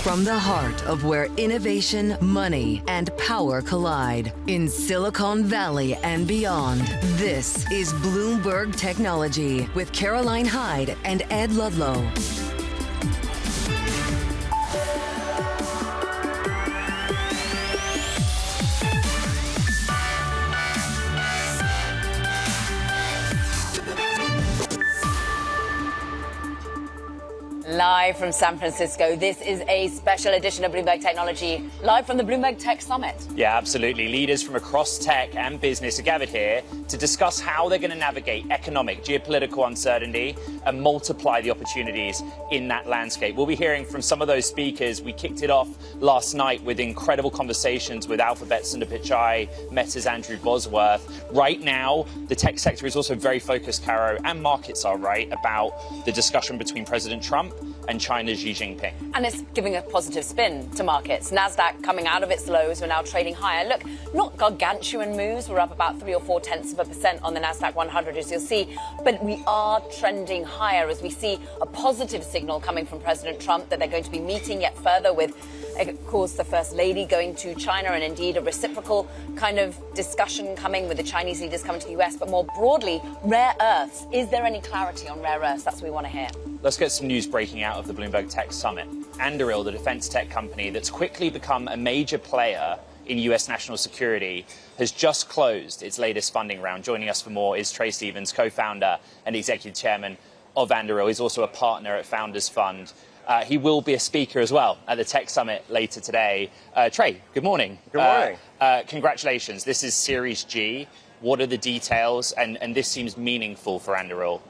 From the heart of where innovation, money, and power collide in Silicon Valley and beyond, this is Bloomberg Technology with Caroline Hyde and Ed Ludlow. Live from San Francisco, this is a special edition of Bloomberg Technology, live from the Bloomberg Tech Summit. Yeah, absolutely. Leaders from across tech and business are gathered here to discuss how they're going to navigate economic, geopolitical uncertainty and multiply the opportunities in that landscape. We'll be hearing from some of those speakers. We kicked it off last night with incredible conversations with Alphabet Sundar Pichai, Meta's Andrew Bosworth. Right now, the tech sector is also very focused, Caro, and markets are right, about the discussion between President Trump and China's Xi Jinping. And it's giving a positive spin to markets. NASDAQ coming out of its lows, we're now trading higher. Look, not gargantuan moves. We're up about 3 or 4% on the NASDAQ 100, as you'll see. But we are trending higher as we see a positive signal coming from President Trump that they're going to be meeting yet further with, of course, the First Lady going to China, and indeed a reciprocal kind of discussion coming with the Chinese leaders coming to the US. But more broadly, rare earths. Is there any clarity on rare earths? That's what we want to hear. Let's get some news breaking out of the Bloomberg Tech Summit. Anduril, the defense tech company that's quickly become a major player in US national security, has just closed its latest funding round. Joining us for more is Trae Stevens, co-founder and executive chairman of Anduril. He's also a partner at Founders Fund. He will be a speaker as well at the Tech Summit later today. Trae, good morning. Good morning. Congratulations. This is Series G. What are the details? And this seems meaningful for Anduril.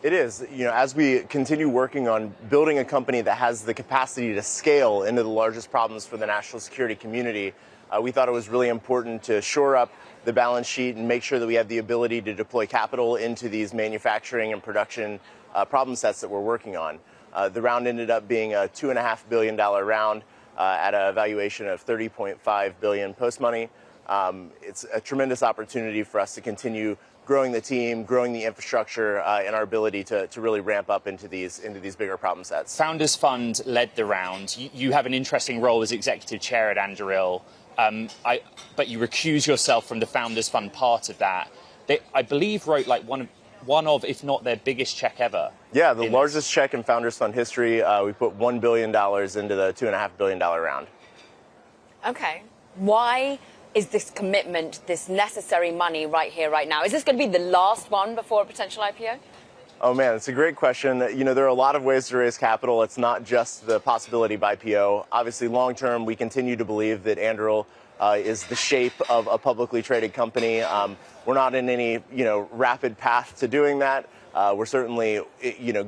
It is. You know, as we continue working on building a company that has the capacity to scale into the largest problems for the national security community, we thought it was really important to shore up the balance sheet and make sure that we have the ability to deploy capital into these manufacturing and production problem sets that we're working on. The round ended up being a $2.5 billion round at a valuation of $30.5 billion post-money. It's a tremendous opportunity for us to continue growing the team, growing the infrastructure, and our ability to really ramp up into these bigger problem sets. Founders Fund led the round. You have an interesting role as executive chair at Anduril, but you recuse yourself from the Founders Fund part of that. They, I believe, wrote like one of, if not their biggest check ever. Yeah, the largest check in Founders Fund history. We put $1 billion into the $2.5 billion round. Okay. Why is this commitment, this necessary money right here, right now? Is this going to be the last one before a potential IPO? Oh, man, it's a great question. You know, there are a lot of ways to raise capital. It's not just the possibility of IPO. Obviously, long term, we continue to believe that Anduril is the shape of a publicly traded company. We're not in any, rapid path to doing that. We're certainly,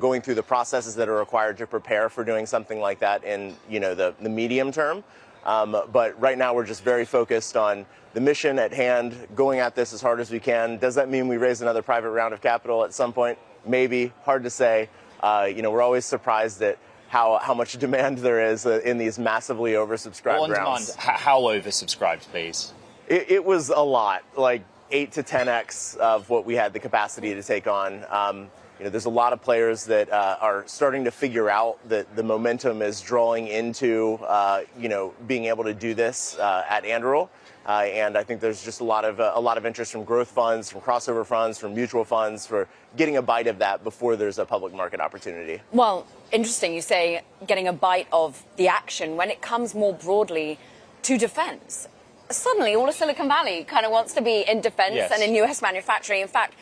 going through the processes that are required to prepare for doing something like that in, the medium term. But right now, we're just very focused on the mission at hand, going at this as hard as we can. Does that mean we raise another private round of capital at some point? Maybe. Hard to say. We're always surprised at how much demand there is in these massively oversubscribed rounds. How oversubscribed, please? It was a lot, like 8 to 10x of what we had the capacity to take on. There's a lot of players that are starting to figure out that the momentum is drawing into, being able to do this at Anduril. And I think there's just a lot of interest from growth funds, from crossover funds, from mutual funds for getting a bite of that before there's a public market opportunity. Well, interesting. You say getting a bite of the action when it comes more broadly to defense. Suddenly, all of Silicon Valley kind of wants to be in defense and in U.S. manufacturing. In fact,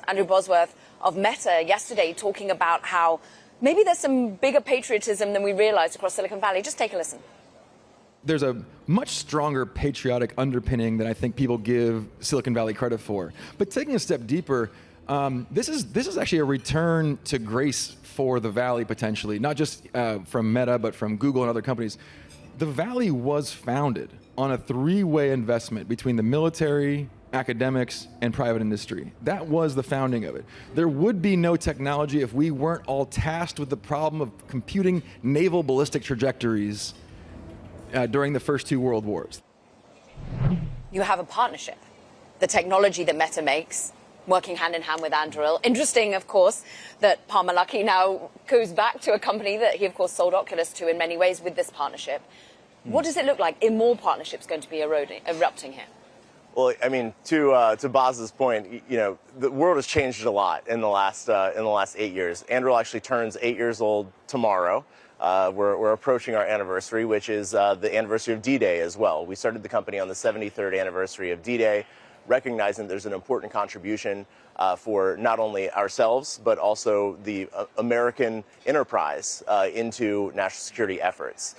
Andrew Bosworth of Meta yesterday talking about how maybe there's some bigger patriotism than we realized across Silicon Valley. Just take a listen. There's a much stronger patriotic underpinning than I think people give Silicon Valley credit for. But taking a step deeper, this is actually a return to grace for the Valley potentially, not just from Meta, but from Google and other companies. The Valley was founded on a three-way investment between the military, academics, and private industry. That was the founding of it. There would be no technology if we weren't all tasked with the problem of computing naval ballistic trajectories during the first two world wars. You have a partnership. The technology that Meta makes working hand in hand with Anduril. Interesting, of course, that Palmer Luckey now goes back to a company that he, of course, sold Oculus to in many ways with this partnership. What does it look like? Are more partnerships going to be erupting here? Well, I mean, to Boz's point, the world has changed a lot in the last 8 years. Anduril actually turns 8 years old tomorrow. We're approaching our anniversary, which is the anniversary of D-Day as well. We started the company on the 73rd anniversary of D-Day, recognizing there's an important contribution for not only ourselves, but also the American enterprise into national security efforts.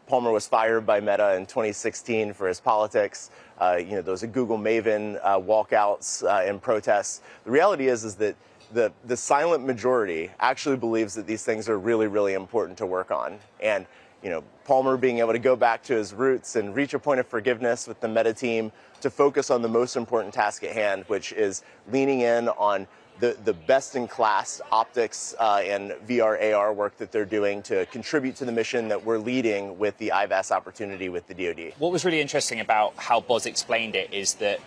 Palmer was fired by Meta in 2016 for his politics. There was a Google Maven walkouts and protests. The reality is that the silent majority actually believes that these things are really, really important to work on. And Palmer being able to go back to his roots and reach a point of forgiveness with the Meta team to focus on the most important task at hand, which is leaning in on the best-in-class optics and VR, AR work that they're doing to contribute to the mission that we're leading with the IVAS opportunity with the DoD. What was really interesting about how Boz explained it is that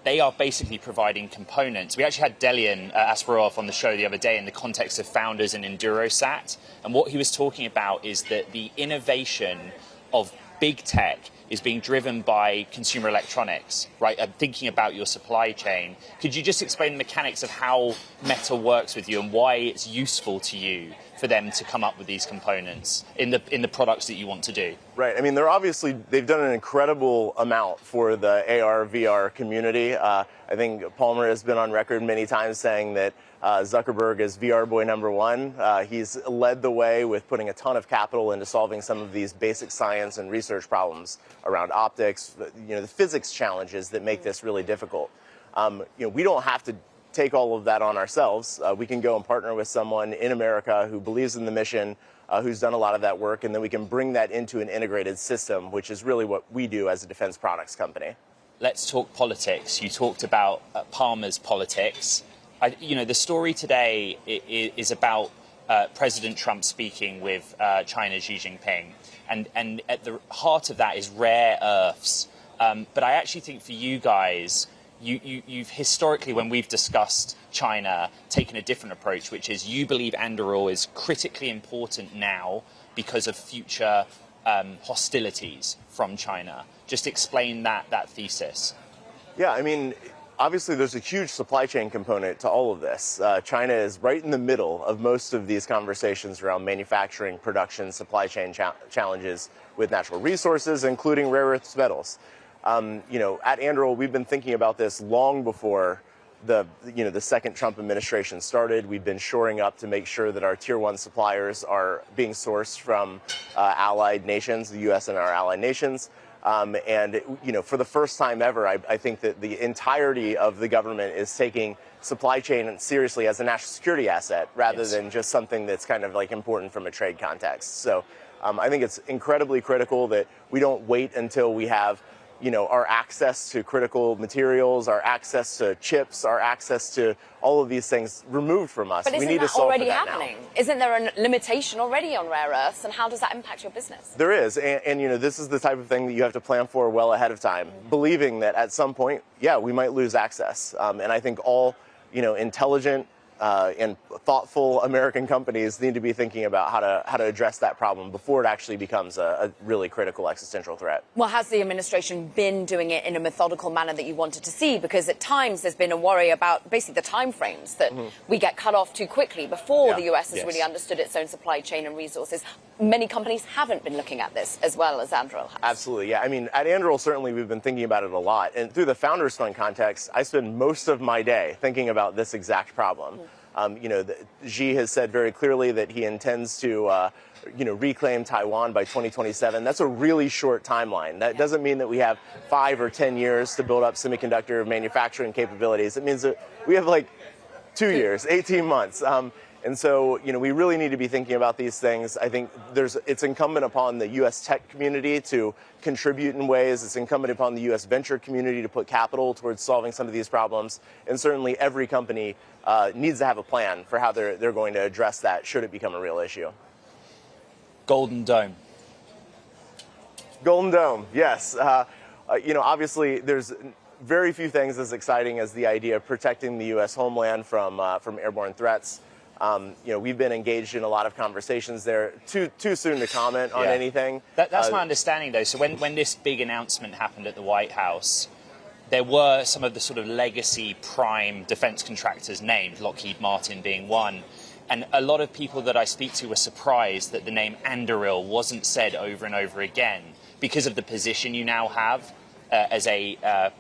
they are basically providing components. We actually had Delian Asparov on the show the other day in the context of founders and EnduroSat, and what he was talking about is that the innovation of big tech is being driven by consumer electronics, right? And thinking about your supply chain. Could you just explain the mechanics of how Meta works with you and why it's useful to you for them to come up with these components in the products that you want to do? Right. I mean, they've done an incredible amount for the AR, VR community. I think Palmer has been on record many times saying that Zuckerberg is VR boy number one. He's led the way with putting a ton of capital into solving some of these basic science and research problems around optics, the physics challenges that make this really difficult. We don't have to take all of that on ourselves. We can go and partner with someone in America who believes in the mission, who's done a lot of that work, and then we can bring that into an integrated system, which is really what we do as a defense products company. Let's talk politics. You talked about Palmer's politics. The story today is about President Trump speaking with China's Xi Jinping. And at the heart of that is rare earths. But I actually think for you guys, you've historically, when we've discussed China, taken a different approach, which is you believe Anduril is critically important now because of future hostilities from China. Just explain that thesis. Yeah, I mean, obviously there's a huge supply chain component to all of this. China is right in the middle of most of these conversations around manufacturing, production, supply chain challenges with natural resources, including rare earth metals. At Anduril, we've been thinking about this long before the second Trump administration started. We've been shoring up to make sure that our tier one suppliers are being sourced from allied nations, the U.S. and our allied nations. For the first time ever, I think that the entirety of the government is taking supply chain seriously as a national security asset rather than just something that's kind of like important from a trade context. So I think it's incredibly critical that we don't wait until we have our access to critical materials, our access to chips, our access to all of these things removed from us. But isn't that already happening? Isn't there a limitation already on rare earths, and how does that impact your business? There is, and this is the type of thing that you have to plan for well ahead of time, believing that at some point, we might lose access. And I think all, intelligent and thoughtful American companies need to be thinking about how to address that problem before it actually becomes a really critical existential threat. Well, has the administration been doing it in a methodical manner that you wanted to see? Because at times there's been a worry about basically the timeframes that we get cut off too quickly before the US has really understood its own supply chain and resources. Many companies haven't been looking at this as well as Anduril has. Absolutely, yeah. I mean, at Anduril, certainly we've been thinking about it a lot. And through the Founders Fund context, I spend most of my day thinking about this exact problem. Xi has said very clearly that he intends to, reclaim Taiwan by 2027. That's a really short timeline. That doesn't mean that we have 5 or 10 years to build up semiconductor manufacturing capabilities. It means that we have like 2 years, 18 months. And so, we really need to be thinking about these things. I think it's incumbent upon the U.S. tech community to contribute in ways. It's incumbent upon the U.S. venture community to put capital towards solving some of these problems. And certainly every company needs to have a plan for how they're going to address that should it become a real issue. Golden Dome. Golden Dome, yes. Obviously there's very few things as exciting as the idea of protecting the U.S. homeland from airborne threats. We've been engaged in a lot of conversations there. Too soon to comment on anything. That's my understanding, though. So when this big announcement happened at the White House, there were some of the sort of legacy prime defense contractors named, Lockheed Martin being one. And a lot of people that I speak to were surprised that the name Anduril wasn't said over and over again because of the position you now have as a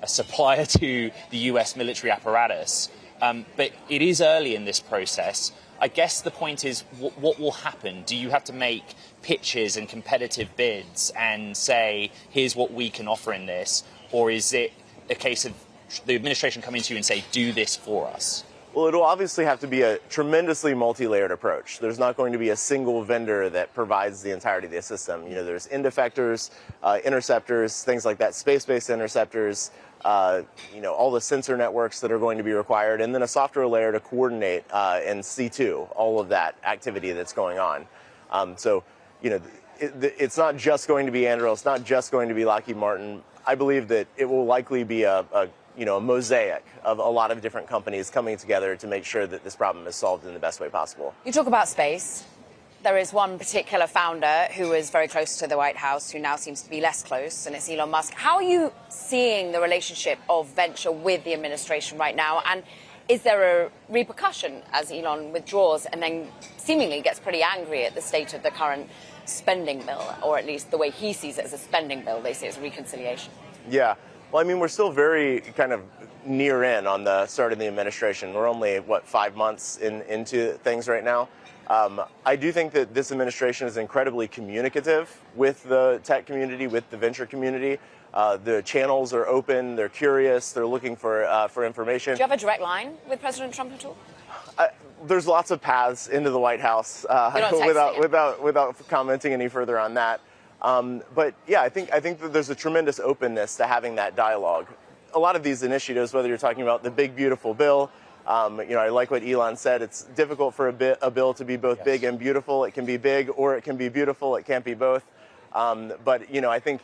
supplier to the US military apparatus. But it is early in this process. I guess the point is, what will happen? Do you have to make pitches and competitive bids and say, here's what we can offer in this? Or is it a case of the administration coming to you and say, do this for us? Well, it'll obviously have to be a tremendously multi-layered approach. There's not going to be a single vendor that provides the entirety of the system. There's end effectors, interceptors, things like that, space-based interceptors, all the sensor networks that are going to be required, and then a software layer to coordinate and see to all of that activity that's going on. It's not just going to be Anduril. It's not just going to be Lockheed Martin. I believe that it will likely be a mosaic of a lot of different companies coming together to make sure that this problem is solved in the best way possible. You talk about space. There is one particular founder who is very close to the White House who now seems to be less close, and it's Elon Musk. How are you seeing the relationship of venture with the administration right now? And is there a repercussion as Elon withdraws and then seemingly gets pretty angry at the state of the current spending bill, or at least the way he sees it as a spending bill? They see it as reconciliation. Yeah. Well, we're still very kind of near in on the start of the administration. We're only, 5 months into things right now. I do think that this administration is incredibly communicative with the tech community, with the venture community. The channels are open. They're curious. They're looking for information. Do you have a direct line with President Trump at all? There's lots of paths into the White House without commenting any further on that. But yeah, I think that there's a tremendous openness to having that dialogue. A lot of these initiatives, whether you're talking about the big beautiful bill, I like what Elon said. It's difficult for a bill to be both big and beautiful. It can be big or it can be beautiful. It can't be both. But I think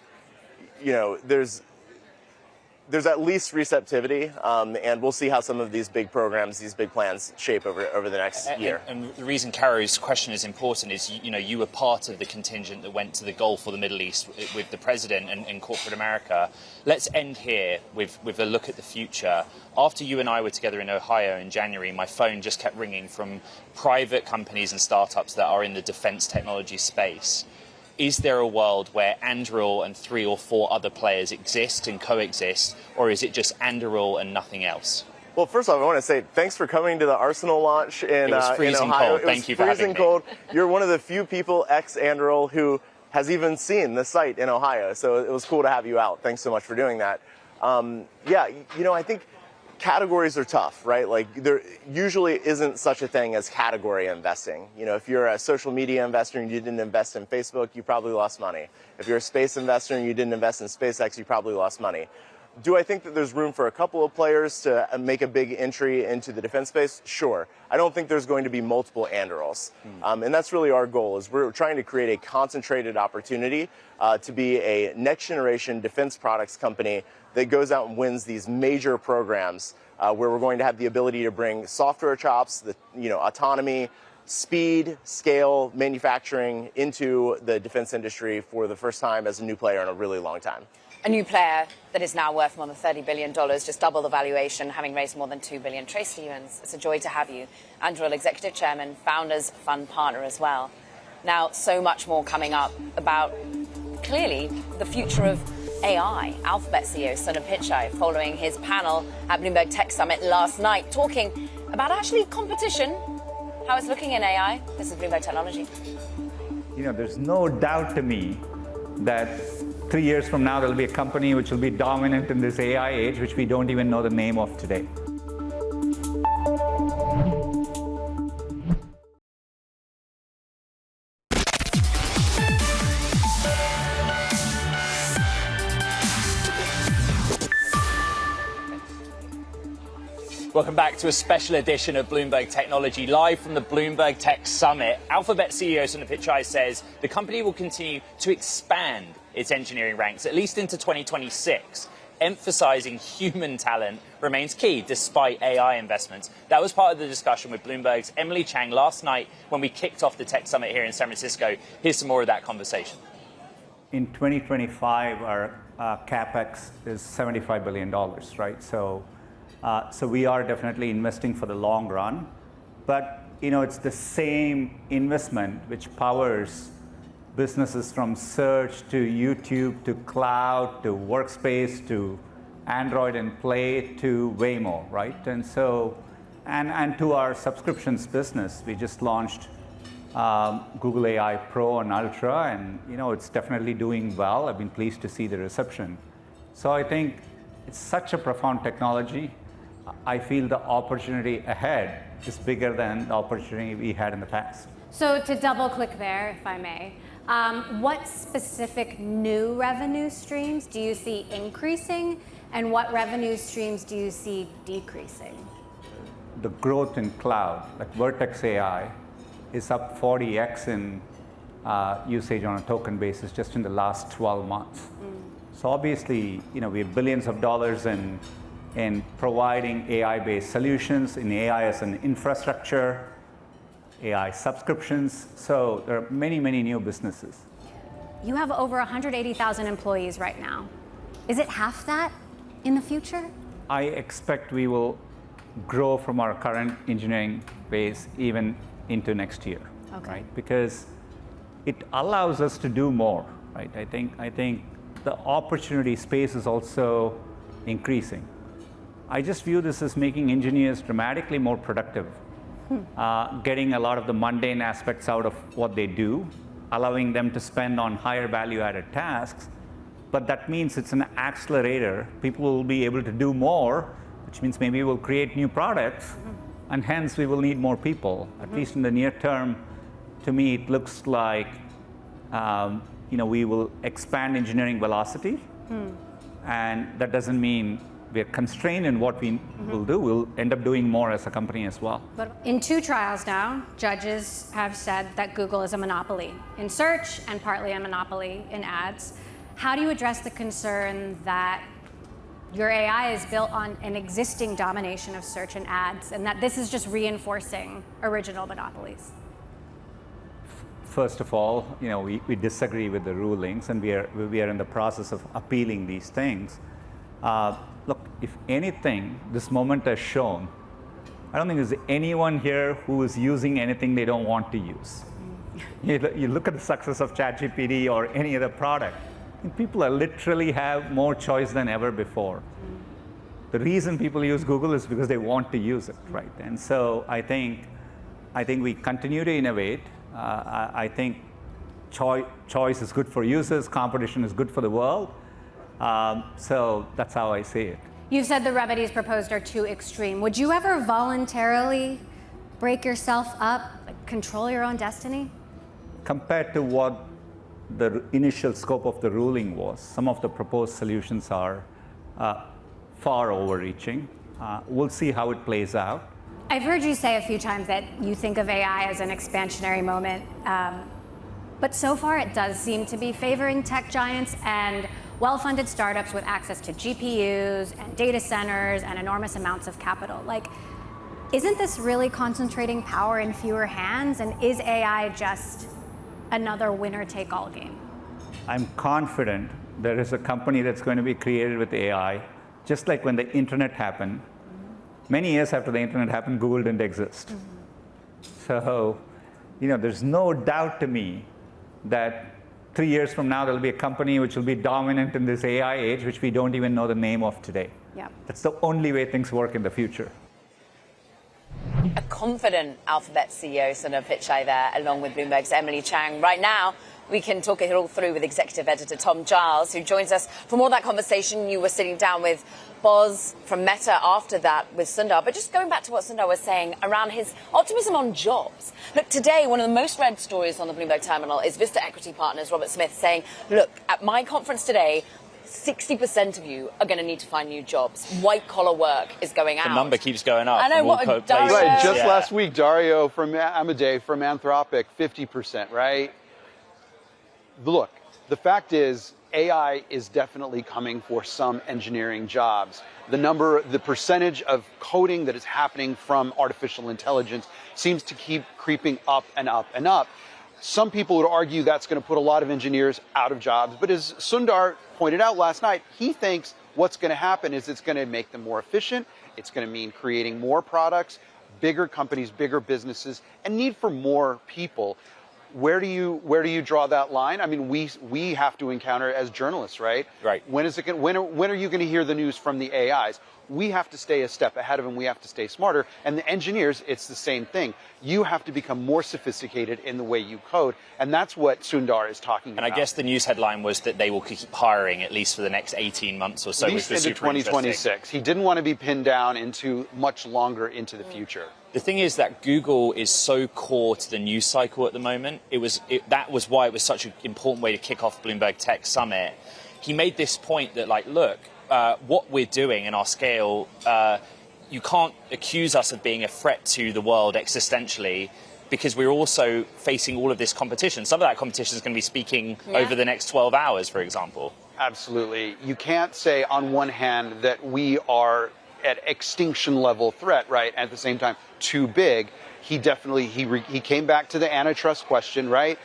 there's at least receptivity, and we'll see how some of these big programs, these big plans shape over the next year. And the reason Karo's question is important is, you were part of the contingent that went to the Gulf or the Middle East with the president and corporate America. Let's end here with a look at the future. After you and I were together in Ohio in January, my phone just kept ringing from private companies and startups that are in the defense technology space. Is there a world where Anduril and 3 or 4 other players exist and coexist, or is it just Anduril and nothing else? Well, first off, I want to say thanks for coming to the Arsenal launch in Ohio. It was freezing cold. Thank you for having me. Freezing cold. You're one of the few people ex-Anduril who has even seen the site in Ohio, so it was cool to have you out. Thanks so much for doing that. I think categories are tough, right? There usually isn't such a thing as category investing. If you're a social media investor and you didn't invest in Facebook, you probably lost money. If you're a space investor and you didn't invest in SpaceX, you probably lost money. Do I think that there's room for a couple of players to make a big entry into the defense space? Sure. I don't think there's going to be multiple Andurils. And that's really our goal, is we're trying to create a concentrated opportunity to be a next-generation defense products company that goes out and wins these major programs where we're going to have the ability to bring software chops, autonomy, speed, scale, manufacturing into the defense industry for the first time as a new player in a really long time. A new player that is now worth more than $30 billion, just double the valuation, having raised more than $2 billion. Trae Stevens, it's a joy to have you. Anduril Executive Chairman, Founders Fund Partner as well. Now, so much more coming up about, clearly, the future of AI. Alphabet CEO Sundar Pichai, following his panel at Bloomberg Tech Summit last night, talking about actually competition, how it's looking in AI. This is Bloomberg Technology. There's no doubt to me that 3 years from now, there'll be a company which will be dominant in this AI age, which we don't even know the name of today. Welcome back to a special edition of Bloomberg Technology, live from the Bloomberg Tech Summit. Alphabet CEO Sundar Pichai says the company will continue to expand its engineering ranks, at least into 2026. emphasizing human talent remains key despite AI investments. That was part of the discussion with Bloomberg's Emily Chang last night when we kicked off the tech summit here in San Francisco. Here's some more of that conversation. In 2025, our CapEx is $75 billion, right? So we are definitely investing for the long run. But, it's the same investment which powers businesses from search to YouTube to cloud to workspace to Android and Play to Waymo, right? And so, and to our subscriptions business, we just launched Google AI Pro and Ultra, and it's definitely doing well. I've been pleased to see the reception. So I think it's such a profound technology. I feel the opportunity ahead is bigger than the opportunity we had in the past. So to double click there, if I may, what specific new revenue streams do you see increasing, and what revenue streams do you see decreasing? The growth in cloud, like Vertex AI, is up 40x in usage on a token basis just in the last 12 months. So obviously, we have billions of dollars in providing AI-based solutions, in AI as an infrastructure, AI subscriptions. So there are many, many new businesses. You have over 180,000 employees right now. Is it half that in the future? I expect we will grow from our current engineering base even into next year, right? Because it allows us to do more, right? I think the opportunity space is also increasing. I just view this as making engineers dramatically more productive, getting a lot of the mundane aspects out of what they do, allowing them to spend on higher value-added tasks. But that means it's an accelerator. People will be able to do more, which means maybe we'll create new products, and hence we will need more people. At least in the near term, to me, it looks like we will expand engineering velocity, and that doesn't mean we're constrained in what we will do. We'll end up doing more as a company as well. But in 2 trials now, judges have said that Google is a monopoly in search and partly a monopoly in ads. How do you address the concern that your AI is built on an existing domination of search and ads, and that this is just reinforcing original monopolies? First of all, we disagree with the rulings, and we are in the process of appealing these things. Look, if anything, this moment has shown, I don't think there's anyone here who is using anything they don't want to use. You look at the success of ChatGPT or any other product, and people literally have more choice than ever before. The reason people use Google is because they want to use it, right? And so I think we continue to innovate. I think choice is good for users, competition is good for the world. So that's how I see it. You've said the remedies proposed are too extreme. Would you ever voluntarily break yourself up, control your own destiny? Compared to what the initial scope of the ruling was, some of the proposed solutions are far overreaching. We'll see how it plays out. I've heard you say a few times that you think of AI as an expansionary moment, but so far it does seem to be favoring tech giants and well-funded startups with access to GPUs and data centers and enormous amounts of capital. Isn't this really concentrating power in fewer hands, and is AI just another winner-take-all game? I'm confident there is a company that's going to be created with AI, just like when the internet happened. Many years after the internet happened, Google didn't exist. So, there's no doubt to me that 3 years from now, there'll be a company which will be dominant in this AI age, which we don't even know the name of today. Yeah. That's the only way things work in the future. A confident Alphabet CEO Sundar Pichai there, along with Bloomberg's Emily Chang. Right now, we can talk it all through with executive editor Tom Giles, who joins us for more of that conversation. You were sitting down with Boz from Meta after that with Sundar. But just going back to what Sundar was saying around his optimism on jobs. Look, today, one of the most read stories on the Bloomberg terminal is Vista Equity Partners Robert Smith saying, look, at my conference today, 60% of you are going to need to find new jobs. White-collar work is going out. The number keeps going up. I know, what a Dario. Right, just last week, Dario from Amadei from Anthropic, 50%, right? look, the fact is AI is definitely coming for some engineering jobs. The percentage of coding that is happening from artificial intelligence seems to keep creeping up and up and up. Some people would argue that's going to put a lot of engineers out of jobs, but as Sundar pointed out last night, he thinks what's going to happen is it's going to make them more efficient. It's going to mean creating more products, bigger companies, bigger businesses, and need for more people. Where do you draw that line? I mean, we have to encounter it as journalists, right? Right. When are you going to hear the news from the AIs? We have to stay a step ahead of them. We have to stay smarter. And the engineers, it's the same thing. You have to become more sophisticated in the way you code. And that's what Sundar is talking about. And I guess the news headline was that they will keep hiring at least for the next 18 months or so. At least into 2026. He didn't want to be pinned down into much longer into the future. The thing is that Google is so core to the news cycle at the moment. That was why it was such an important way to kick off Bloomberg Tech Summit. He made this point that, like, look, what we're doing in our scale, you can't accuse us of being a threat to the world existentially, because we're also facing all of this competition. Some of that competition is going to be speaking over the next 12 hours, for example. Absolutely. You can't say on one hand that we are at extinction level threat, right? At the same time, too big. He definitely, he came back to the antitrust question, right?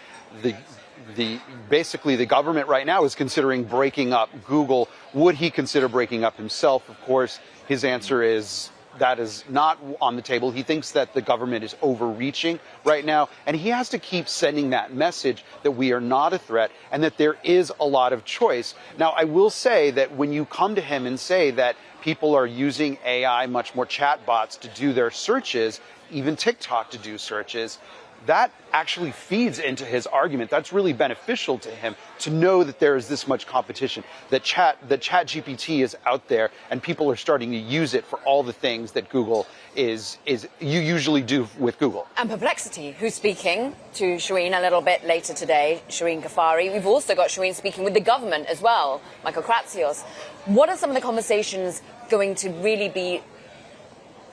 Basically the government right now is considering breaking up Google. Would he consider breaking up himself? Of course, his answer is that is not on the table. He thinks that the government is overreaching right now, and he has to keep sending that message that we are not a threat and that there is a lot of choice. Now, I will say that when you come to him and say that people are using AI, much more chatbots, to do their searches, even TikTok to do searches, that actually feeds into his argument. That's really beneficial to him to know that there is this much competition, that ChatGPT is out there and people are starting to use it for all the things that Google you usually do with Google. And Perplexity, who's speaking to Shireen a little bit later today, Shireen Ghaffari. We've also got Shireen speaking with the government as well, Michael Kratsios. What are some of the conversations going to really be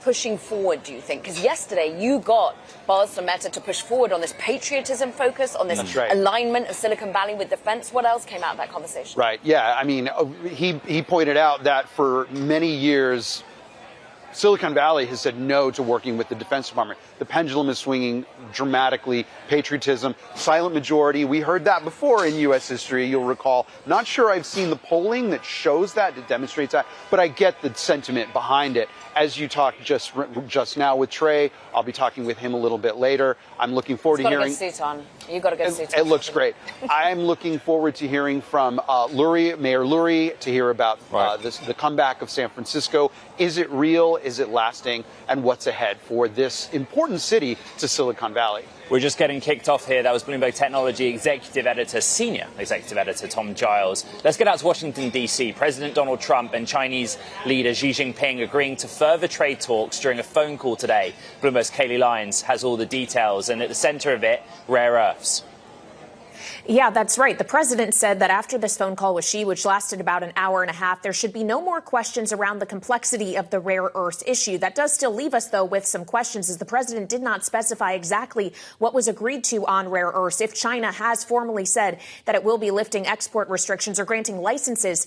pushing forward, do you think? Because yesterday you got Buzz from Meta to push forward on this patriotism focus, on this alignment of Silicon Valley with defense. What else came out of that conversation? Right, yeah. I mean, he pointed out that for many years, Silicon Valley has said no to working with the Defense Department. The pendulum is swinging dramatically. Patriotism, silent majority. We heard that before in U.S. history, you'll recall. Not sure I've seen the polling that shows that, that demonstrates that, but I get the sentiment behind it. As you talked just now with Trae, I'll be talking with him a little bit later. I'm looking forward to hearing. You've got a good suit on. You've got a good suit on. It looks great. I'm looking forward to hearing from Mayor Lurie, to hear about the comeback of San Francisco. Is it real? Is it lasting? And what's ahead for this important city to Silicon Valley? We're just getting kicked off here. That was Bloomberg Technology Senior Executive Editor Tom Giles. Let's get out to Washington, D.C. President Donald Trump and Chinese leader Xi Jinping agreeing to further trade talks during a phone call today. Bloomberg's Kayleigh Lyons has all the details, and at the center of it, rare earths. Yeah, that's right. The president said that after this phone call with Xi, which lasted about an hour and a half, there should be no more questions around the complexity of the rare earths issue. That does still leave us, though, with some questions, as the president did not specify exactly what was agreed to on rare earths. If China has formally said that it will be lifting export restrictions or granting licenses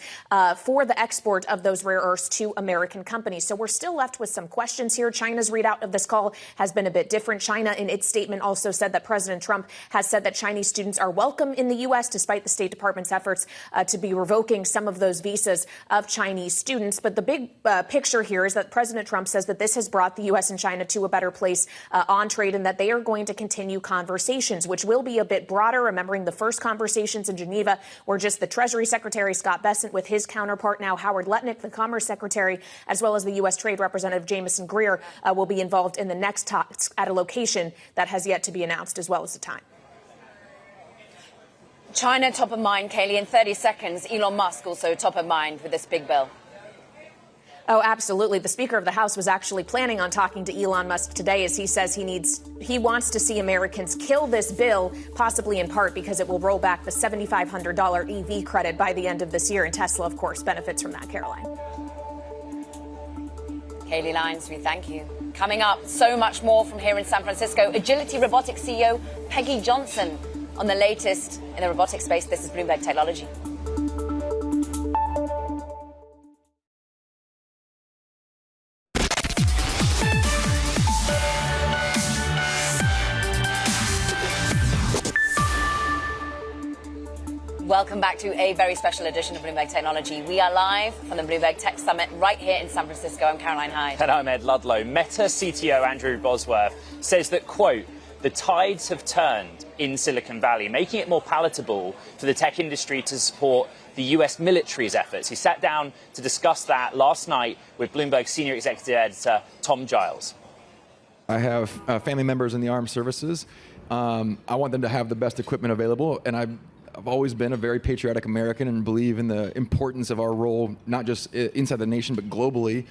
for the export of those rare earths to American companies. So we're still left with some questions here. China's readout of this call has been a bit different. China, in its statement, also said that President Trump has said that Chinese students are welcome in the U.S., despite the State Department's efforts to be revoking some of those visas of Chinese students. But the big picture here is that President Trump says that this has brought the U.S. and China to a better place on trade, and that they are going to continue conversations, which will be a bit broader. Remembering the first conversations in Geneva were just the Treasury Secretary Scott Bessent with his counterpart, now Howard Lutnick, the Commerce Secretary, as well as the U.S. Trade Representative Jamieson Greer will be involved in the next talks at a location that has yet to be announced, as well as the time. China top of mind, Kayleigh. In 30 seconds, Elon Musk also top of mind with this big bill. Oh, absolutely. The Speaker of the House was actually planning on talking to Elon Musk today, as he says he wants to see Americans kill this bill, possibly in part because it will roll back the $7,500 EV credit by the end of this year. And Tesla, of course, benefits from that, Caroline. Kayleigh Lyons, we thank you. Coming up, so much more from here in San Francisco. Agility Robotics CEO Peggy Johnson on the latest in the robotics space. This is Bloomberg Technology. Welcome back to a very special edition of Bloomberg Technology. We are live from the Bloomberg Tech Summit right here in San Francisco. I'm Caroline Hyde. And I'm Ed Ludlow. Meta CTO Andrew Bosworth says that, quote, the tides have turned in Silicon Valley, making it more palatable for the tech industry to support the US military's efforts. He sat down to discuss that last night with Bloomberg senior executive editor Tom Giles. I have family members in the armed services. I want them to have the best equipment available, and I've always been a very patriotic American and believe in the importance of our role, not just inside the nation, but globally.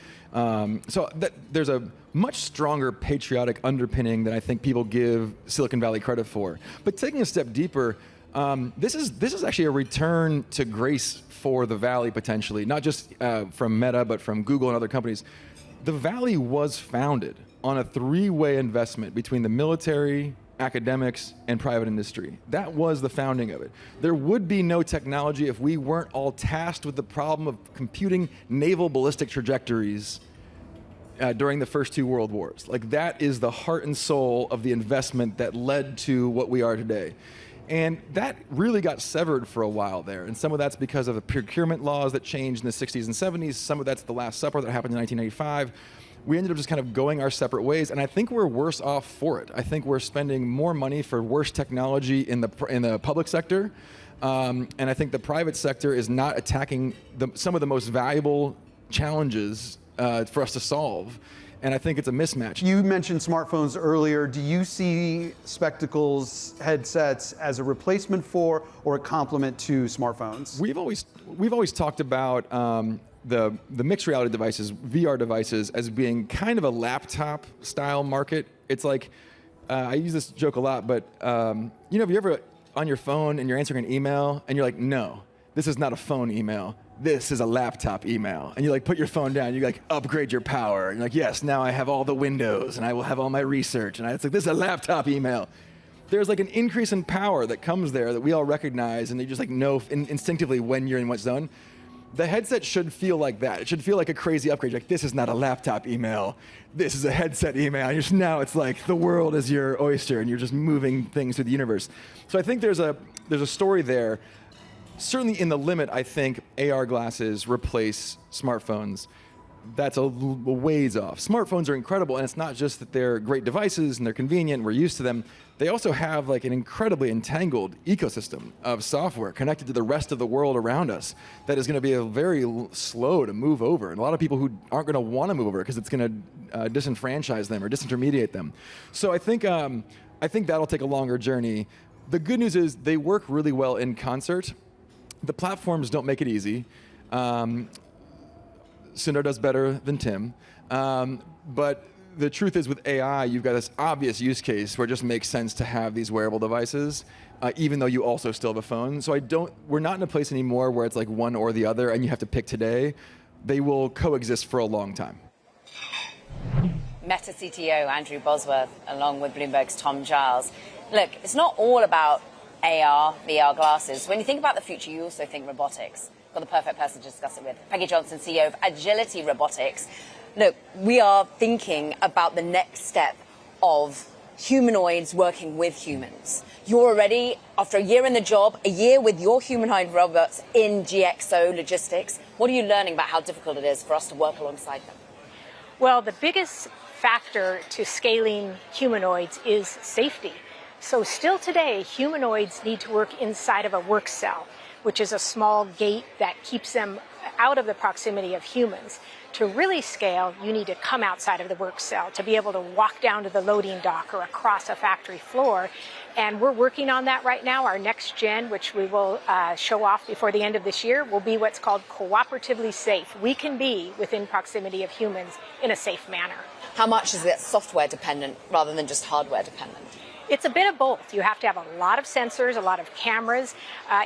There's a much stronger patriotic underpinning than I think people give Silicon Valley credit for. But taking a step deeper, this is actually a return to grace for the Valley, potentially, not just from Meta, but from Google and other companies. The Valley was founded on a three-way investment between the military, academics, and private industry. That was the founding of it. There would be no technology if we weren't all tasked with the problem of computing naval ballistic trajectories during the first two world wars. Like, that is the heart and soul of the investment that led to what we are today. And that really got severed for a while there. And some of that's because of the procurement laws that changed in the 60s and 70s. Some of that's the Last Supper that happened in 1985. We ended up just kind of going our separate ways, and I think we're worse off for it. I think we're spending more money for worse technology in the public sector, and I think the private sector is not attacking some of the most valuable challenges for us to solve, and I think it's a mismatch. You mentioned smartphones earlier. Do you see spectacles, headsets as a replacement for or a complement to smartphones? We've always talked about the mixed reality devices, VR devices, as being kind of a laptop style market. It's like, I use this joke a lot, but have you ever on your phone and you're answering an email and you're like, no, this is not a phone email. This is a laptop email. And you like put your phone down, you like upgrade your power. And you're like, yes, now I have all the windows and I will have all my research. And it's like, this is a laptop email. There's like an increase in power that comes there that we all recognize, and you just like know instinctively when you're in what zone. The headset should feel like that. It should feel like a crazy upgrade. Like, this is not a laptop email. This is a headset email. And now it's like the world is your oyster, and you're just moving things through the universe. So I think there's a story there. Certainly in the limit, I think AR glasses replace smartphones. That's a ways off. Smartphones are incredible, and it's not just that they're great devices and they're convenient and we're used to them. They also have like an incredibly entangled ecosystem of software connected to the rest of the world around us that is going to be very slow to move over. And a lot of people who aren't going to want to move over because it's going to disenfranchise them or disintermediate them. So I think that'll take a longer journey. The good news is they work really well in concert. The platforms don't make it easy. Sundar does better than Tim. But the truth is, with AI, you've got this obvious use case where it just makes sense to have these wearable devices, even though you also still have a phone. So we're not in a place anymore where it's like one or the other and you have to pick today. They will coexist for a long time. Meta CTO Andrew Bosworth, along with Bloomberg's Tom Giles. Look, it's not all about AR, VR glasses. When you think about the future, you also think robotics. Got the perfect person to discuss it with. Peggy Johnson, CEO of Agility Robotics. Look, we are thinking about the next step of humanoids working with humans. You're already, after a year in the job, a year with your humanoid robots in GXO logistics. What are you learning about how difficult it is for us to work alongside them? Well, the biggest factor to scaling humanoids is safety. So still today, humanoids need to work inside of a work cell, which is a small gate that keeps them out of the proximity of humans. To really scale, you need to come outside of the work cell to be able to walk down to the loading dock or across a factory floor. And we're working on that right now. Our next gen, which we will show off before the end of this year, will be what's called cooperatively safe. We can be within proximity of humans in a safe manner. How much is it software dependent rather than just hardware dependent? It's a bit of both. You have to have a lot of sensors, a lot of cameras.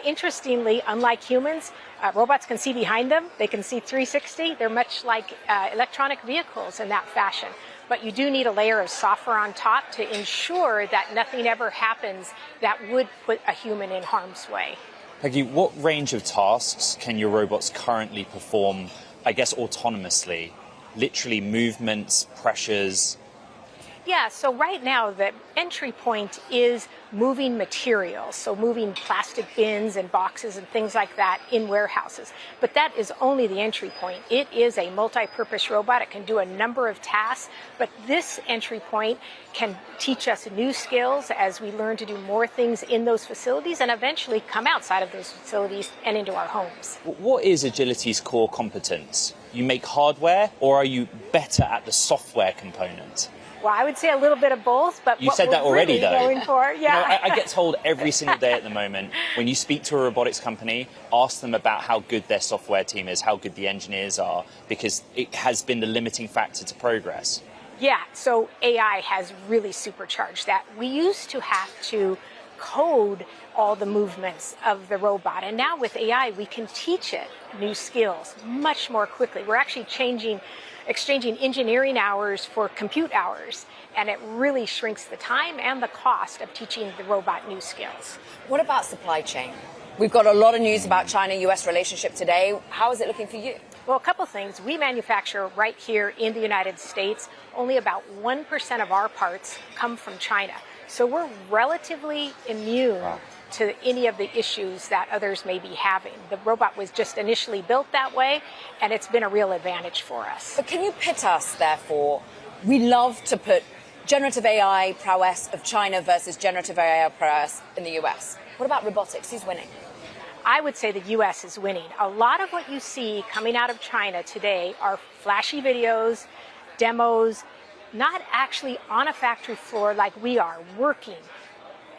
Interestingly, unlike humans, robots can see behind them. They can see 360. They're much like electronic vehicles in that fashion. but you do need a layer of software on top to ensure that nothing ever happens that would put a human in harm's way. Peggy, what range of tasks can your robots currently perform, I guess, autonomously? Literally movements, pressures? Yeah, so right now the entry point is moving materials, so moving plastic bins and boxes and things like that in warehouses. But that is only the entry point. It is a multi-purpose robot. It can do a number of tasks, but this entry point can teach us new skills as we learn to do more things in those facilities and eventually come outside of those facilities and into our homes. What is Agility's core competence? You make hardware, or are you better at the software component? Well, I would say a little bit of both, but you said that already, though. Going for, yeah. You know, I get told every single day at the moment, when you speak to a robotics company, ask them about how good their software team is, how good the engineers are, because it has been the limiting factor to progress. Yeah, so AI has really supercharged that. We used to have to code all the movements of the robot, and now with AI, we can teach it new skills much more quickly. We're actually exchanging engineering hours for compute hours, and it really shrinks the time and the cost of teaching the robot new skills. What about supply chain? We've got a lot of news about China-US relationship today. How is it looking for you? Well, a couple things. We manufacture right here in the United States. Only about 1% of our parts come from China. So we're relatively immune to any of the issues that others may be having. The robot was just initially built that way, and it's been a real advantage for us. But can you pit us, therefore? We love to put generative AI prowess of China versus generative AI prowess in the US. What about robotics? Who's winning? I would say the U.S. is winning. A lot of what you see coming out of China today are flashy videos, demos, not actually on a factory floor like we are, working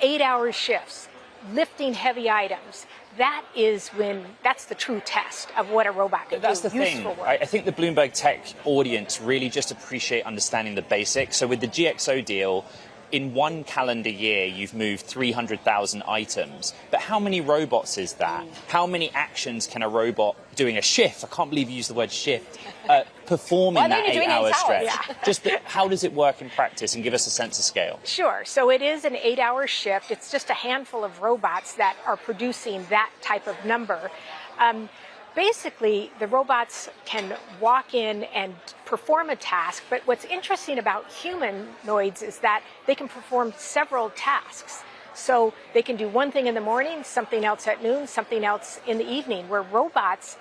8-hour shifts, lifting heavy items. That's the true test of what a robot can do. That's the thing. I think the Bloomberg Tech audience really just appreciate understanding the basics. So with the GXO deal, in one calendar year, you've moved 300,000 items. But how many robots is that? How many actions can a robot doing a shift? I can't believe you used the word shift. Perform in that 8-hour stretch. Yeah. Just how does it work in practice, and give us a sense of scale? Sure. So it is an 8-hour shift. It's just a handful of robots that are producing that type of number. Basically, the robots can walk in and perform a task, but what's interesting about humanoids is that they can perform several tasks. So they can do one thing in the morning, something else at noon, something else in the evening, where robots,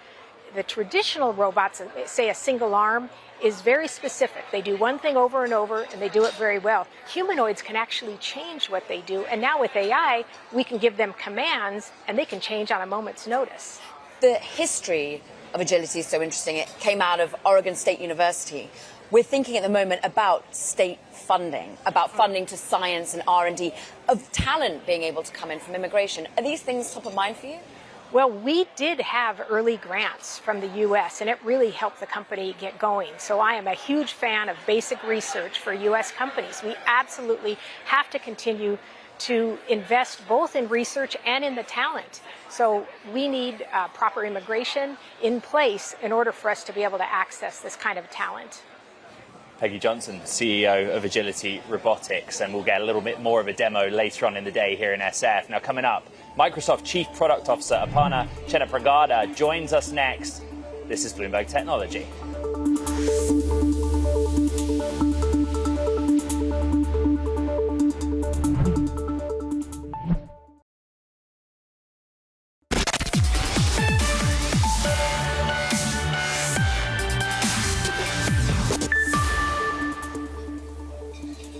the traditional robots, say a single arm, is very specific. They do one thing over and over, and they do it very well. Humanoids can actually change what they do, and now with AI, we can give them commands, and they can change on a moment's notice. The history of agility is so interesting. It came out of Oregon State University. We're thinking at the moment about state funding, about funding to science and R&D, of talent being able to come in from immigration. Are these things top of mind for you? Well, we did have early grants from the U.S., and it really helped the company get going. So I am a huge fan of basic research for U.S. companies. We absolutely have to continue to invest both in research and in the talent. So we need proper immigration in place in order for us to be able to access this kind of talent. Peggy Johnson, CEO of Agility Robotics, and we'll get a little bit more of a demo later on in the day here in SF. Now coming up, Microsoft Chief Product Officer Aparna Chennapragada joins us next. This is Bloomberg Technology.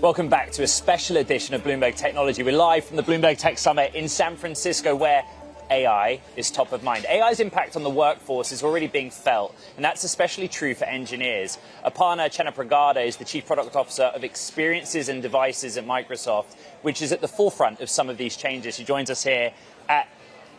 Welcome back to a special edition of Bloomberg Technology. We're live from the Bloomberg Tech Summit in San Francisco, where AI is top of mind. AI's impact on the workforce is already being felt, and that's especially true for engineers. Aparna Chennapragada is the Chief Product Officer of Experiences and Devices at Microsoft, which is at the forefront of some of these changes. She joins us here at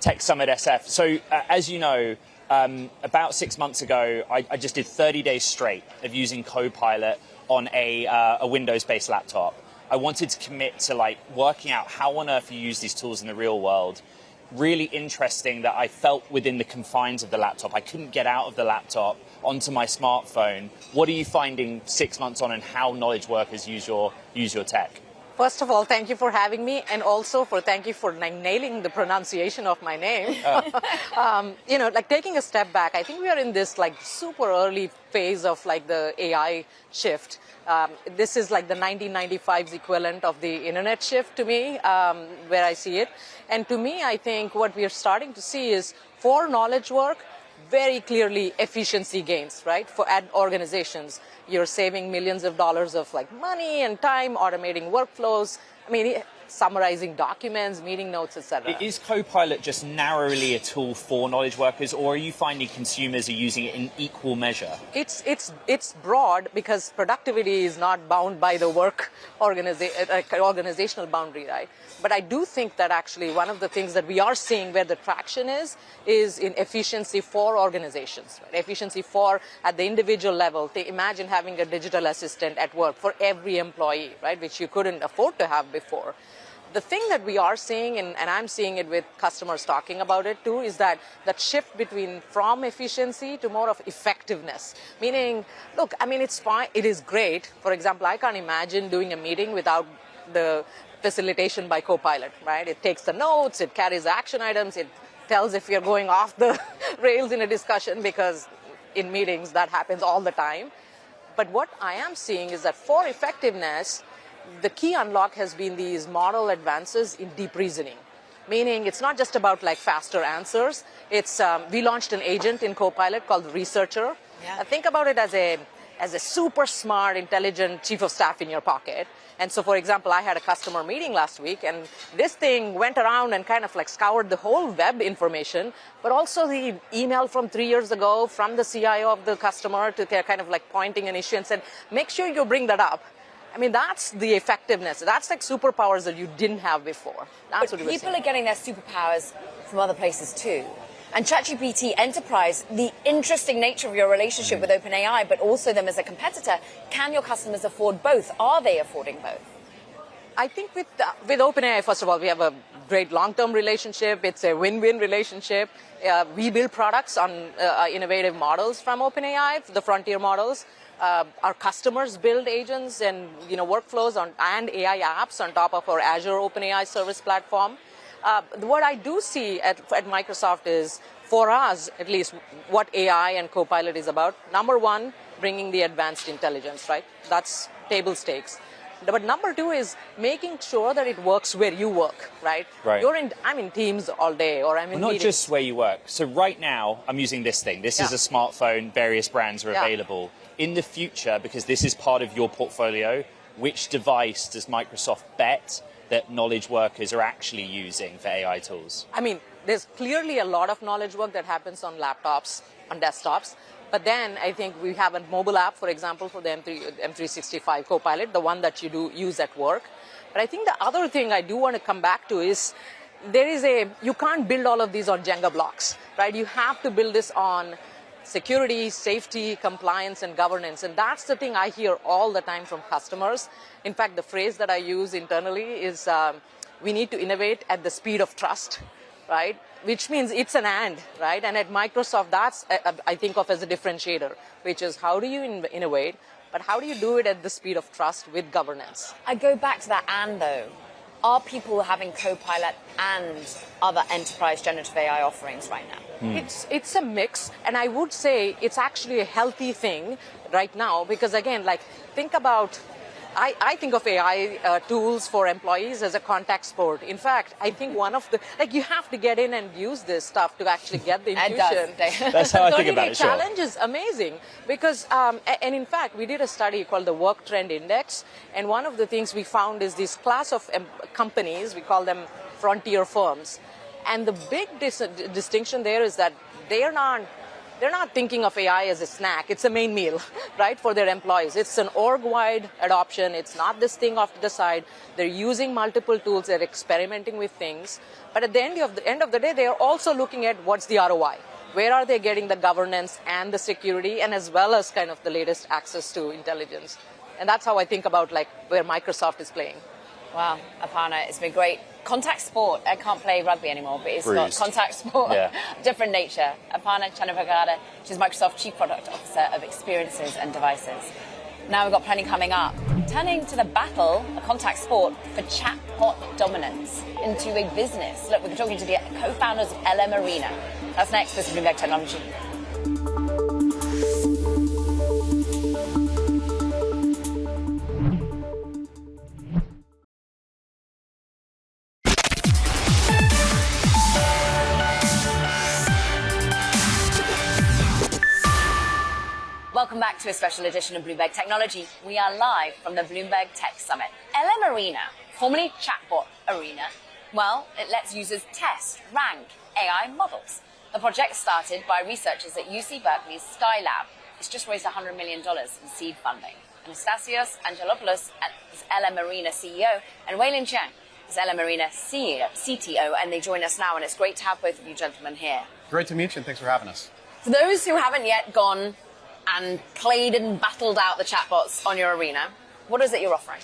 Tech Summit SF. So, as you know, about 6 months ago, I just did 30 days straight of using Copilot on a Windows-based laptop. I wanted to commit to working out how on earth you use these tools in the real world. really interesting that I felt within the confines of the laptop. I couldn't get out of the laptop onto my smartphone. What are you finding 6 months on, and how knowledge workers use your tech? First of all, thank you for having me, and also thank you for nailing the pronunciation of my name. Taking a step back, I think we are in this super early phase of the AI shift. This is like the 1995's equivalent of the internet shift to me, where I see it. And to me, I think what we are starting to see is, for knowledge work, very clearly efficiency gains, right? At organizations, you're saving millions of dollars of money and time, automating workflows. I mean, summarizing documents, meeting notes, etc. Is Copilot just narrowly a tool for knowledge workers, or are you finding consumers are using it in equal measure? It's broad, because productivity is not bound by the work organizational boundary, right? But I do think that actually one of the things that we are seeing where the traction is in efficiency for organizations, right? Efficiency at the individual level. Imagine having a digital assistant at work for every employee, right? Which you couldn't afford to have before. The thing that we are seeing, and I'm seeing it with customers talking about it too, is that shift from efficiency to more of effectiveness. Meaning, look, I mean, it's fine, it is great. For example, I can't imagine doing a meeting without the facilitation by Copilot, right? It takes the notes, it carries action items, it tells if you're going off the rails in a discussion, because in meetings that happens all the time. But what I am seeing is that for effectiveness, the key unlock has been these model advances in deep reasoning. Meaning it's not just about faster answers. It's we launched an agent in Copilot called Researcher. Yeah. Think about it as a super smart, intelligent chief of staff in your pocket. And so, for example, I had a customer meeting last week, and this thing went around and kind of scoured the whole web information, but also the email from 3 years ago from the CIO of the customer to kind of pointing an issue and said, make sure you bring that up. I mean, that's the effectiveness. That's superpowers that you didn't have before. That's what people are getting their superpowers from other places too. And ChatGPT Enterprise, the interesting nature of your relationship with OpenAI, but also them as a competitor, can your customers afford both? Are they affording both? I think with OpenAI, first of all, we have a great long-term relationship. It's a win-win relationship. We build products on innovative models from OpenAI, the frontier models. Our customers build agents and workflows and AI apps on top of our Azure OpenAI service platform. What I do see at Microsoft is, for us at least, what AI and Copilot is about. Number one, bringing the advanced intelligence, right? That's table stakes. But number two is making sure that it works where you work, right? Right. I'm in Teams all day, or I'm in not meetings. Just where you work. So right now, I'm using this thing. This is a smartphone. Various brands are available. In the future, because this is part of your portfolio, which device does Microsoft bet that knowledge workers are actually using for AI tools? I mean, there's clearly a lot of knowledge work that happens on laptops, on desktops. But then I think we have a mobile app, for example, for the M365 Copilot, the one that you do use at work. But I think the other thing I do want to come back to is you can't build all of these on Jenga blocks, right? You have to build this on security, safety, compliance, and governance. And that's the thing I hear all the time from customers. In fact, the phrase that I use internally is we need to innovate at the speed of trust, right? Which means it's an and, right? And at Microsoft, that's I think of as a differentiator, which is how do you innovate, but how do you do it at the speed of trust with governance? I go back to that and though. Are people having Copilot and other enterprise generative AI offerings right now? It's a mix, and I would say it's actually a healthy thing right now, because again, think about, I think of AI tools for employees as a contact sport. In fact, I think one of the, you have to get in and use this stuff to actually get the intuition. That's how I think about it, sure. The challenge is amazing because, and in fact, we did a study called the Work Trend Index, and one of the things we found is this class of companies, we call them frontier firms. And the big distinction there is that they're not thinking of AI as a snack. It's a main meal, right, for their employees. It's an org-wide adoption. It's not this thing off to the side. They're using multiple tools. They're experimenting with things. But at the end of the day, they are also looking at what's the ROI. Where are they getting the governance and the security, and as well as kind of the latest access to intelligence? And that's how I think about where Microsoft is playing. Wow, Aparna, it's been great. Contact sport. I can't play rugby anymore, but it's got contact sport, different nature. Aparna Chanavagada, she's Microsoft Chief Product Officer of Experiences and Devices. Now we've got plenty coming up. Turning to the battle, a contact sport, for chatbot dominance into a business. Look, we're talking to the co-founders of LM Arena. That's next. This is Bloomberg Technology. Welcome back to a special edition of Bloomberg Technology. We are live from the Bloomberg Tech Summit. LM Arena, formerly Chatbot Arena, well, it lets users test, rank AI models. The project started by researchers at UC Berkeley's Skylab. It's just raised $100 million in seed funding. Anastasios Angelopoulos is LM Arena CEO, and Weilin Jiang is LM Arena CTO, and they join us now, and it's great to have both of you gentlemen here. Great to meet you, and thanks for having us. For those who haven't yet gone and played and battled out the chatbots on your arena, what is it you're offering?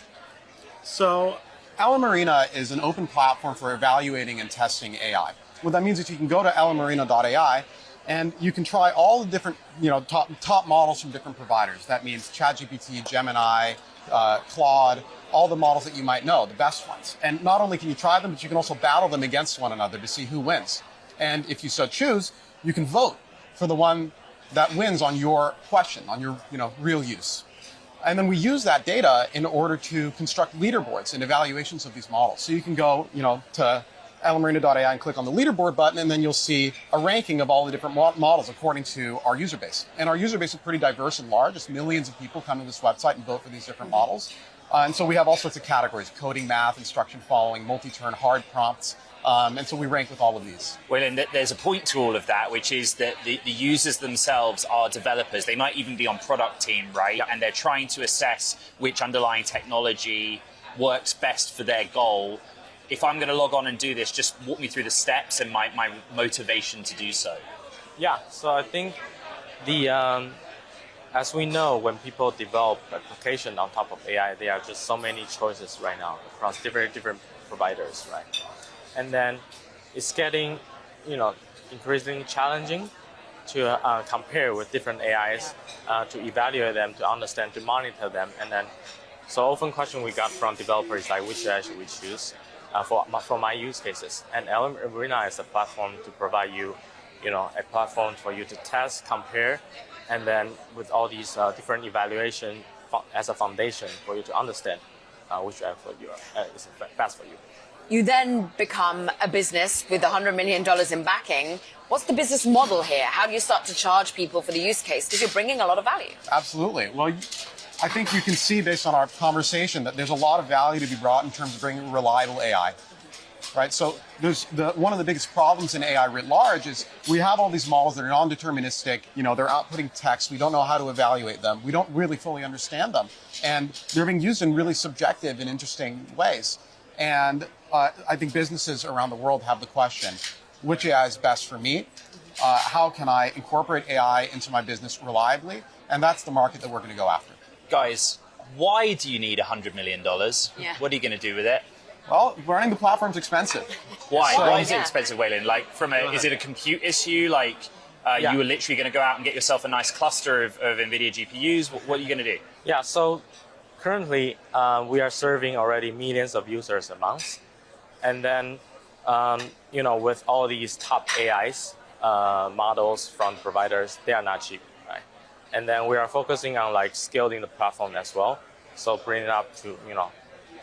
So, LM Arena is an open platform for evaluating and testing AI. What that means is you can go to lmarena.ai and you can try all the different, top models from different providers. That means ChatGPT, Gemini, Claude, all the models that you might know, the best ones. And not only can you try them, but you can also battle them against one another to see who wins. And if you so choose, you can vote for the one that wins on your question, on your real use. And then we use that data in order to construct leaderboards and evaluations of these models. So you can go to lmarena.ai and click on the leaderboard button, and then you'll see a ranking of all the different models according to our user base. And our user base is pretty diverse and large. It's millions of people come to this website and vote for these different models. And so we have all sorts of categories: coding, math, instruction following, multi-turn, hard prompts. And so we rank with all of these. Well, and there's a point to all of that, which is that the users themselves are developers. They might even be on product team, right? Yep. And they're trying to assess which underlying technology works best for their goal. If I'm going to log on and do this, just walk me through the steps and my motivation to do so. Yeah, so I think as we know, when people develop application on top of AI, there are just so many choices right now across different providers, right? And then it's getting, increasingly challenging to compare with different AIs, to evaluate them, to understand, to monitor them. And then, so often question we got from developers is like, which AI should we choose for my use cases? And LM Arena is a platform to provide you, a platform for you to test, compare, and then with all these different evaluation as a foundation for you to understand which AI for you is best for you. You then become a business with $100 million in backing. What's the business model here? How do you start to charge people for the use case? Because you're bringing a lot of value. Absolutely. Well, I think you can see based on our conversation that there's a lot of value to be brought in terms of bringing reliable AI. Right? So one of the biggest problems in AI writ large is we have all these models that are non-deterministic. They're outputting text. We don't know how to evaluate them. We don't really fully understand them. And they're being used in really subjective and interesting ways. And I think businesses around the world have the question, which AI is best for me? How can I incorporate AI into my business reliably? And that's the market that we're going to go after. Guys, why do you need $100 million? Yeah. What are you going to do with it? Well, running the platform's expensive. Why? Why is it expensive, Weilin? Is it a compute issue? You were literally going to go out and get yourself a nice cluster of NVIDIA GPUs? What are you going to do? Yeah, so currently, we are serving already millions of users a month. And then, with all these top AIs, models from providers, they are not cheap, right? And then we are focusing on scaling the platform as well. So bringing it up to,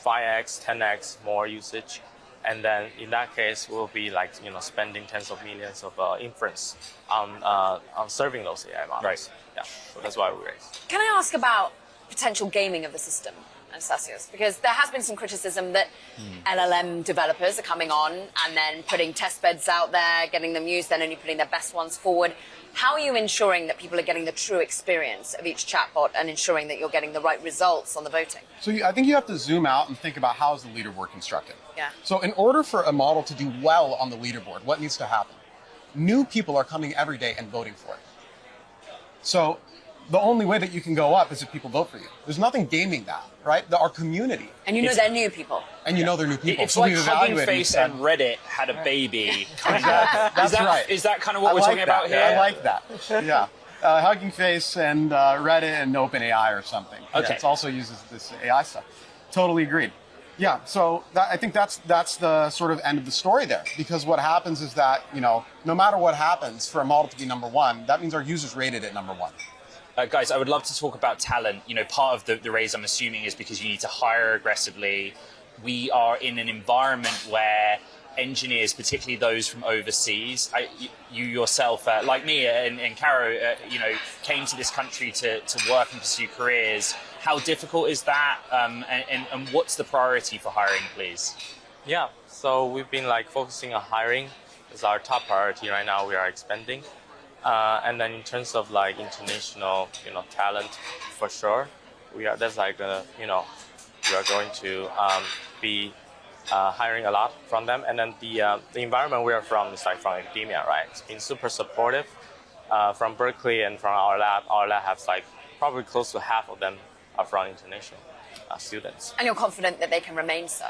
5x, 10x more usage. And then in that case, we'll be spending tens of millions of inference on serving those AI models. Right. Yeah, so that's why we raised. Can I ask about potential gaming of the system, Anastasios? Because there has been some criticism that LLM developers are coming on and then putting test beds out there, getting them used, then only putting their best ones forward. How are you ensuring that people are getting the true experience of each chatbot and ensuring that you're getting the right results on the voting? So I think you have to zoom out and think about how is the leaderboard constructed. Yeah. So in order for a model to do well on the leaderboard, what needs to happen? New people are coming every day and voting for it. So the only way that you can go up is if people vote for you. There's nothing gaming that, right? Our community. And you know they're new people. And you know they're new people. It's so like we've Hugging evaluated Face and Reddit had a baby. Kind of. That's right. Is that kind of what we're talking about here? I like that. Yeah. Hugging Face and Reddit and OpenAI or something. Okay. Yeah, it also uses this AI stuff. Totally agreed. Yeah, so I think that's the sort of end of the story there. Because what happens is that, no matter what happens for a model to be number one, that means our users rated it number one. Guys, I would love to talk about talent. Part of the raise, I'm assuming, is because you need to hire aggressively. We are in an environment where engineers, particularly those from overseas, you yourself, like me and Caro, came to this country to work and pursue careers. How difficult is that? And what's the priority for hiring, please? Yeah, so we've been focusing on hiring. It's our top priority right now. We are expanding. And then in terms of international, talent, for sure, we are going to be hiring a lot from them. And then the environment we are from is from academia, right? It's been super supportive from Berkeley and from our lab. Our lab has probably close to half of them are from international students. And you're confident that they can remain so?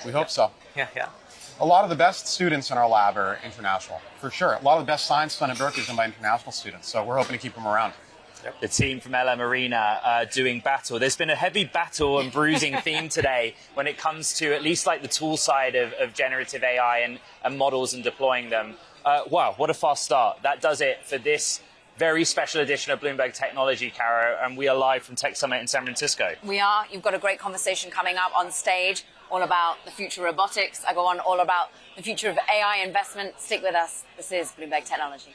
We hope so. Yeah. A lot of the best students in our lab are international, for sure. A lot of the best science done at Berkeley is done by international students, so we're hoping to keep them around. Yep. The team from LM Arena doing battle. There's been a heavy battle and bruising theme today when it comes to at least the tool side of generative AI and models and deploying them. Wow, what a fast start. That does it for this very special edition of Bloomberg Technology, Caro, and we are live from Tech Summit in San Francisco. We are. You've got a great conversation coming up on stage, all about the future of robotics. I go on all about the future of AI investment. Stick with us. This is Bloomberg Technology.